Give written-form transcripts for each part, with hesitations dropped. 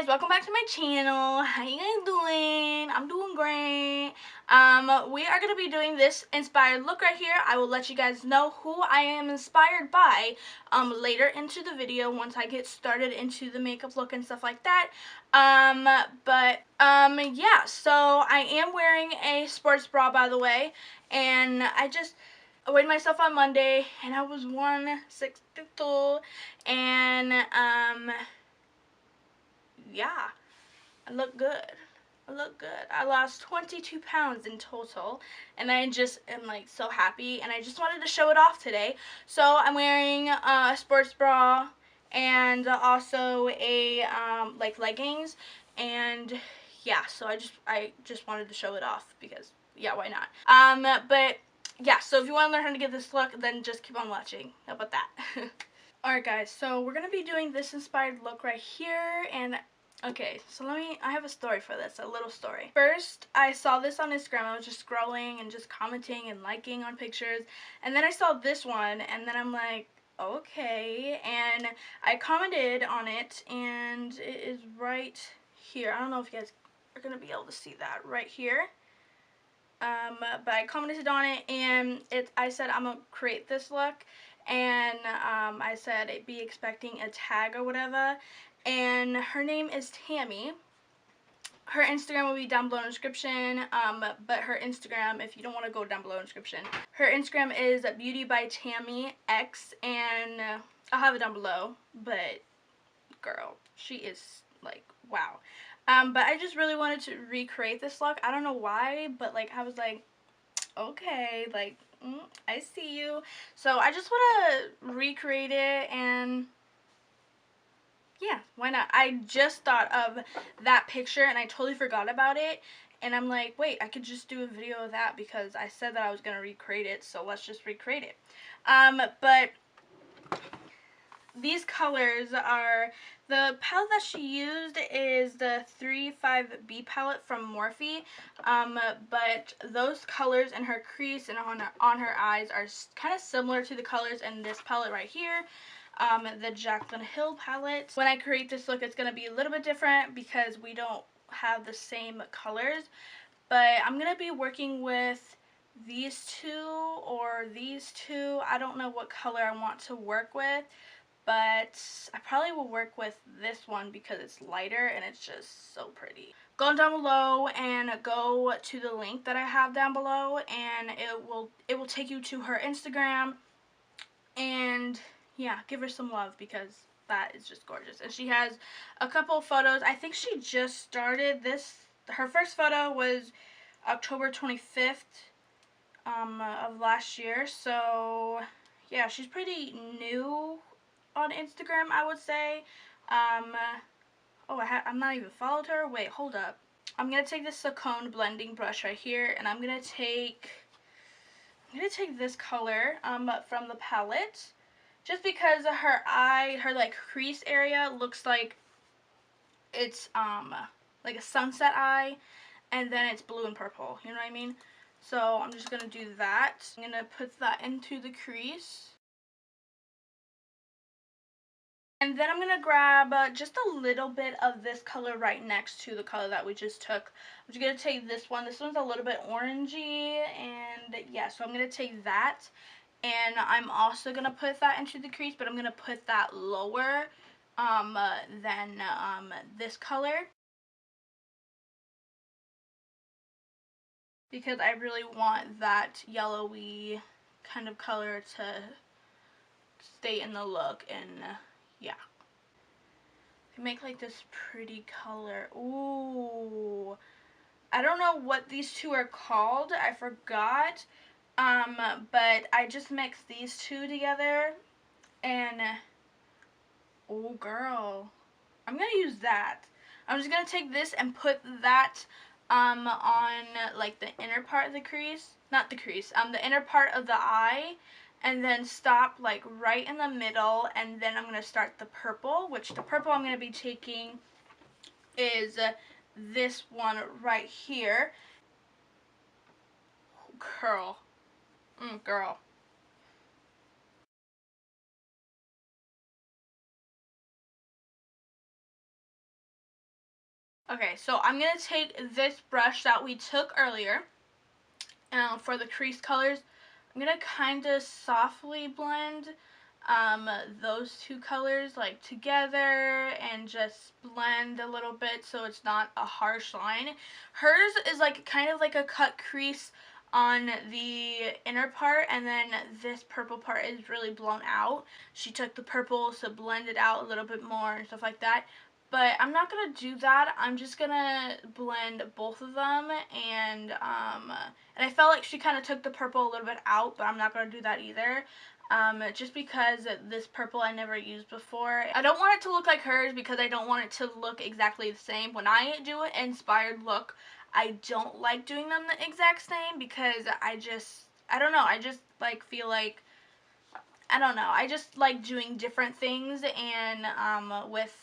guys, welcome back to my channel. How you guys doing? I'm doing great. We are going to be doing this inspired look right here. I will let you guys know who I am inspired by later into the video once I get started into the makeup look and stuff like that. Yeah, so I am wearing a sports bra, by the way, and I weighed myself on Monday and I was 162, and yeah, I look good. I look good. I lost 22 pounds in total, and I just am like so happy, and I just wanted to show it off today. So I'm wearing a sports bra and also a like leggings, and yeah, so I just wanted to show it off because yeah, why not? But yeah, so if you want to learn how to get this look, then just keep on watching. How about that? Alright guys, so we're going to be doing this inspired look right here, and okay, so I have a story for this, a little story. First, I saw this on Instagram. I was just scrolling and just commenting and liking on pictures, and then I saw this one, and then I'm like, okay, and I commented on it, and it is right here. I don't know if you guys are going to be able to see that right here. But I commented on it, and I said I'm going to create this look, and I said be expecting a tag or whatever, and her name is Tammy. Her Instagram will be down below in the description, but her Instagram, if you don't want to go down below in the description, her Instagram is Beauty by Tammy X, and I'll have it down below, but girl, she is like, wow. But I just really wanted to recreate this look. I don't know why, but like I was like, okay, like I see you. So I just want to recreate it, and yeah, why not? I just thought of that picture and I totally forgot about it, and I'm like, wait, I could just do a video of that because I said that I was gonna recreate it, so let's just recreate it. But these colors are, the palette that she used is the 35B palette from Morphe, but those colors in her crease and on her eyes are kind of similar to the colors in this palette right here, the Jaclyn Hill palette. When I create this look, it's going to be a little bit different because we don't have the same colors, but I'm going to be working with these two or these two. I don't know what color I want to work with, but I probably will work with this one because it's lighter and it's just so pretty. Go down below and go to the link that I have down below, and it will take you to her Instagram, and yeah, give her some love because that is just gorgeous. And she has a couple of photos. I think she just started this. Her first photo was October 25th of last year, so yeah, she's pretty new on Instagram, I would say. I'm not even followed her. Wait, hold up. I'm gonna take this Settng blending brush right here, and I'm gonna take this color from the palette, just because her like crease area looks like it's like a sunset eye, and then it's blue and purple. You know what I mean? So I'm just gonna do that. I'm gonna put that into the crease. And then I'm going to grab just a little bit of this color right next to the color that we just took. I'm just going to take this one. This one's a little bit orangey, and yeah, so I'm going to take that, and I'm also going to put that into the crease, but I'm going to put that lower than this color, because I really want that yellowy kind of color to stay in the look, and yeah. Make like this pretty color. Ooh, I don't know what these two are called, I forgot, but I just mixed these two together, and oh girl, I'm gonna use that. I'm just gonna take this and put that on like the inner part of the crease, not the crease, the inner part of the eye, and then stop like right in the middle, and then I'm going to start the purple, which the purple I'm going to be taking is this one right here. Girl. Girl. Okay, so I'm going to take this brush that we took earlier for the crease colors. I'm going to kind of softly blend those two colors like together and just blend a little bit so it's not a harsh line. Hers is like kind of like a cut crease on the inner part, and then this purple part is really blown out. She took the purple to blend it out a little bit more and stuff like that. But I'm not going to do that. I'm just going to blend both of them, and I felt like she kind of took the purple a little bit out, but I'm not going to do that either. Just because this purple I never used before. I don't want it to look like hers because I don't want it to look exactly the same. When I do an inspired look, I don't like doing them the exact same because I don't know, I just like feel like, I don't know, I just like doing different things, and with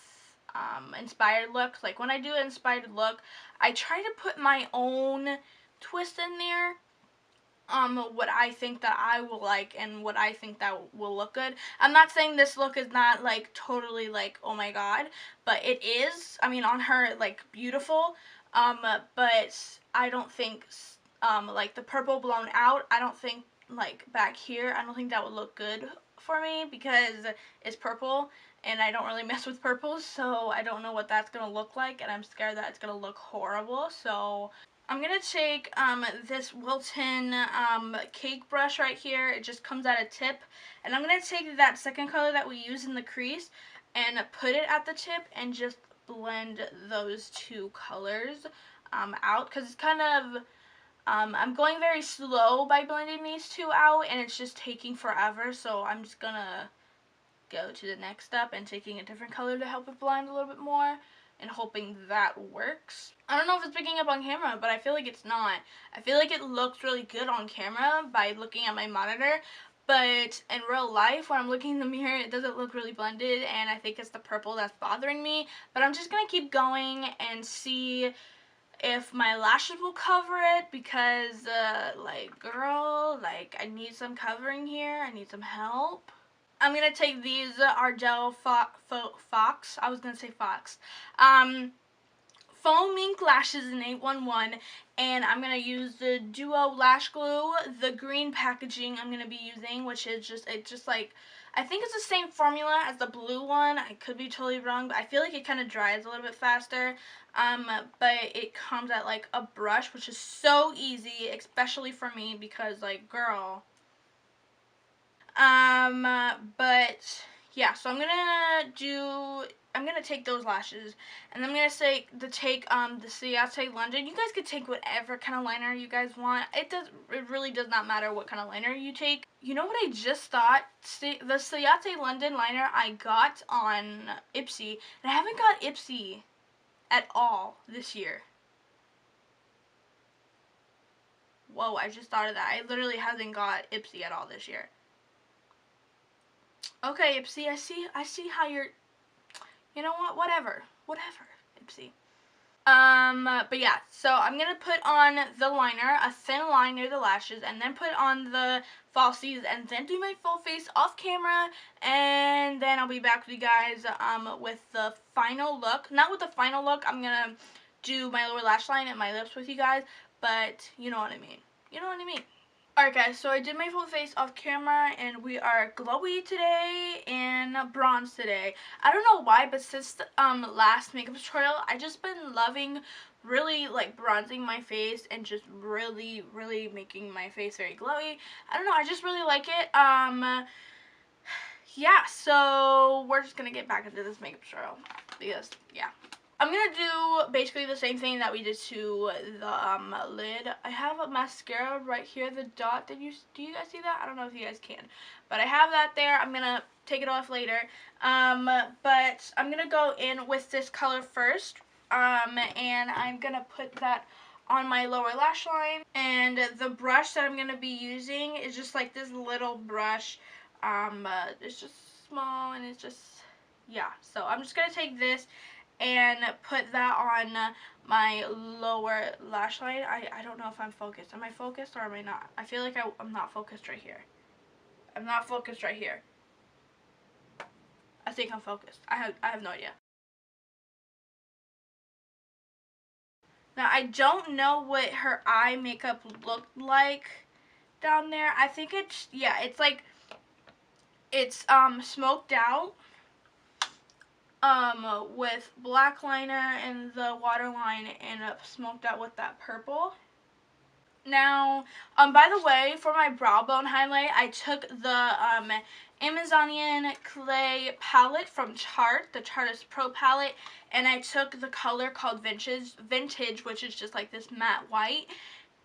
inspired looks, like when I do an inspired look, I try to put my own twist in there. What I think that I will like and what I think that will look good. I'm not saying this look is not like totally like, oh my god, but it is. I mean, on her, like, beautiful. But I don't think like the purple blown out, I don't think, like, back here, I don't think that would look good for me because it's purple and I don't really mess with purple, so I don't know what that's gonna look like, and I'm scared that it's gonna look horrible. So I'm going to take this Wilton cake brush right here. It just comes at a tip. And I'm going to take that second color that we use in the crease and put it at the tip and just blend those two colors out. Because it's kind of, I'm going very slow by blending these two out, and it's just taking forever. So I'm just going to go to the next step and taking a different color to help it blend a little bit more, and hoping that works. I don't know if it's picking up on camera, but I feel like it's not. I feel like it looks really good on camera by looking at my monitor, but in real life, when I'm looking in the mirror, it doesn't look really blended, and I think it's the purple that's bothering me. But I'm just going to keep going and see if my lashes will cover it, because, like, girl, like, I need some covering here. I need some help. I'm going to take these Ardell Fox, I was going to say Fox, Faux Mink lashes in 811, and I'm going to use the Duo Lash Glue, the green packaging I'm going to be using, which is just like, I think it's the same formula as the blue one. I could be totally wrong, but I feel like it kind of dries a little bit faster, but it comes at like a brush, which is so easy, especially for me, because, like, girl. But yeah, so I'm gonna take those lashes, and I'm gonna take the Ciate London. You guys could take whatever kind of liner you guys want. It really does not matter what kind of liner you take. You know what I just thought? The Ciate London liner I got on Ipsy, and I haven't got Ipsy at all this year. Whoa, I just thought of that. I literally haven't got Ipsy at all this year. Okay, Ipsy, I see how you're, you know what, whatever, Ipsy. But yeah, so I'm gonna put on the liner, a thin line near the lashes, and then put on the falsies, and then do my full face off camera, and then I'll be back with you guys, with the final look. Not with the final look, I'm gonna do my lower lash line and my lips with you guys, but you know what I mean. You know what I mean. Alright guys, so I did my full face off camera, and we are glowy today and bronze today. I don't know why, but since the last makeup tutorial, I've just been loving really, like, bronzing my face and just really making my face very glowy. I don't know, I just really like it. Yeah, so we're just gonna get back into this makeup tutorial because, yeah. I'm going to do basically the same thing that we did to the lid. I have a mascara right here, the dot. Do you guys see that? I don't know if you guys can. But I have that there. I'm going to take it off later. But I'm going to go in with this color first. And I'm going to put that on my lower lash line. And the brush that I'm going to be using is just like this little brush. It's just small, and it's just, yeah. So I'm just going to take this and put that on my lower lash line. I don't know if I'm focused. Am I focused or am I not? I feel like I'm not focused right here. I'm not focused right here. I think I'm focused. I have no idea. Now, I don't know what her eye makeup looked like down there. I think it's, yeah, it's like, it's smoked out with black liner and the waterline, and smoked out with that purple. Now, by the way, for my brow bone highlight, I took the Amazonian Clay palette from Tarte, the Tarte Pro palette, and I took the color called Vintage, which is just like this matte white,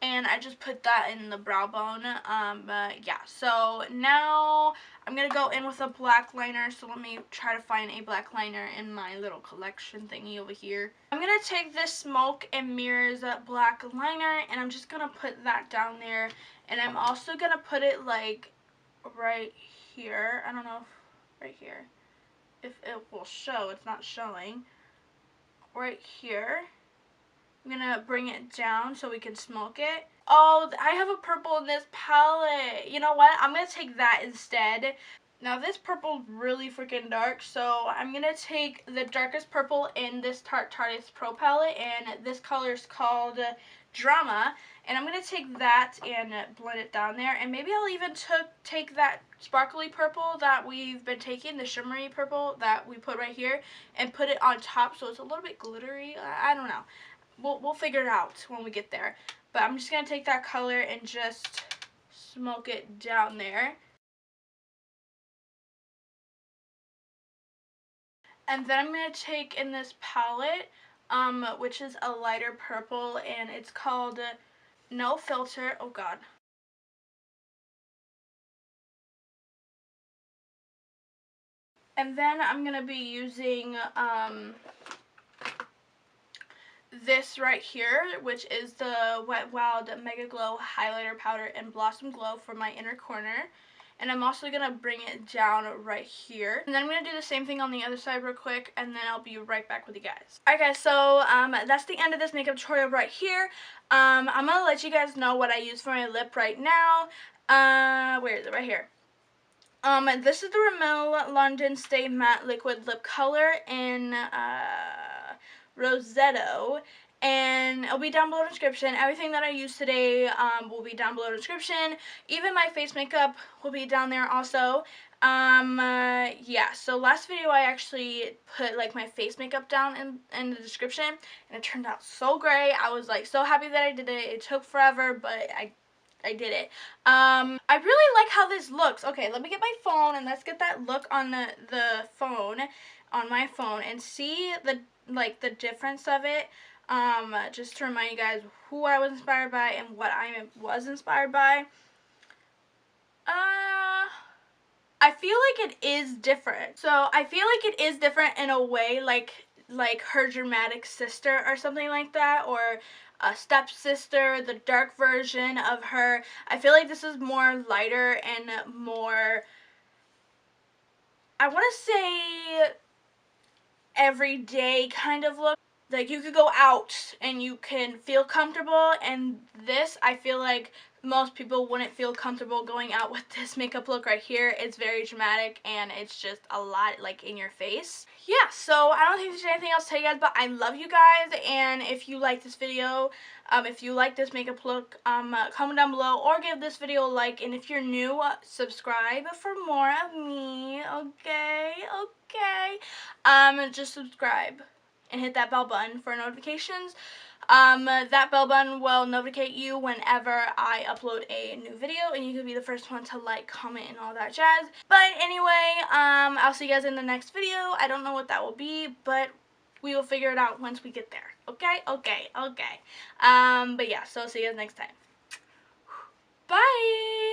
and I just put that in the brow bone. Yeah, so now I'm going to go in with a black liner, so let me try to find a black liner in my little collection thingy over here. I'm going to take this Smoke and Mirrors black liner, and I'm just going to put that down there, and I'm also going to put it like right here. I don't know if right here, if it will show. It's not showing. Right here. I'm going to bring it down so we can smoke it. Oh, I have a purple in this palette. You know what? I'm going to take that instead. Now, this purple is really freaking dark, so I'm going to take the darkest purple in this Tarte Pro palette, and this color is called Drama. And I'm going to take that and blend it down there. And maybe I'll even take that sparkly purple that we've been taking, the shimmery purple that we put right here, and put it on top so it's a little bit glittery. I don't know. We'll figure it out when we get there. But I'm just going to take that color and just smoke it down there. And then I'm going to take in this palette, which is a lighter purple, and it's called No Filter. Oh, God. And then I'm going to be using this right here, which is the Wet n Wild Mega Glow Highlighter Powder in Blossom Glow for my inner corner. And I'm also going to bring it down right here. And then I'm going to do the same thing on the other side real quick, and then I'll be right back with you guys. Alright guys, so that's the end of this makeup tutorial right here. I'm going to let you guys know what I use for my lip right now. Where is it? Right here. This is the Rimmel London Stay Matte Liquid Lip Color in Rosetto, and it'll be down below in the description. Everything that I use today will be down below in the description. Even my face makeup will be down there also. Yeah, so last video I actually put like my face makeup down in the description, and it turned out so great. I was like so happy that I did it. It took forever, but I did it. I really like how this looks. Okay, let me get my phone and let's get that look on the phone, on my phone, and see the difference of it. Just to remind you guys who I was inspired by and what I was inspired by. I feel like it is different. So I feel like it is different in a way, like her dramatic sister or something like that, or a stepsister, the dark version of her. I feel like this is more lighter and more, I want to say, everyday kind of look. Like you could go out and you can feel comfortable, and this, I feel like most people wouldn't feel comfortable going out with this makeup look right here. It's very dramatic and it's just a lot like in your face. Yeah, so I don't think there's anything else to tell you guys, but I love you guys, and if you like this video, if you like this makeup look, comment down below or give this video a like, and if you're new, subscribe for more of me, okay? Just subscribe and hit that bell button for notifications. That bell button will notify you whenever I upload a new video, and you can be the first one to like, comment, and all that jazz. But anyway, I'll see you guys in the next video. I don't know what that will be, but we will figure it out once we get there. Okay? But yeah, so see you guys next time. Bye!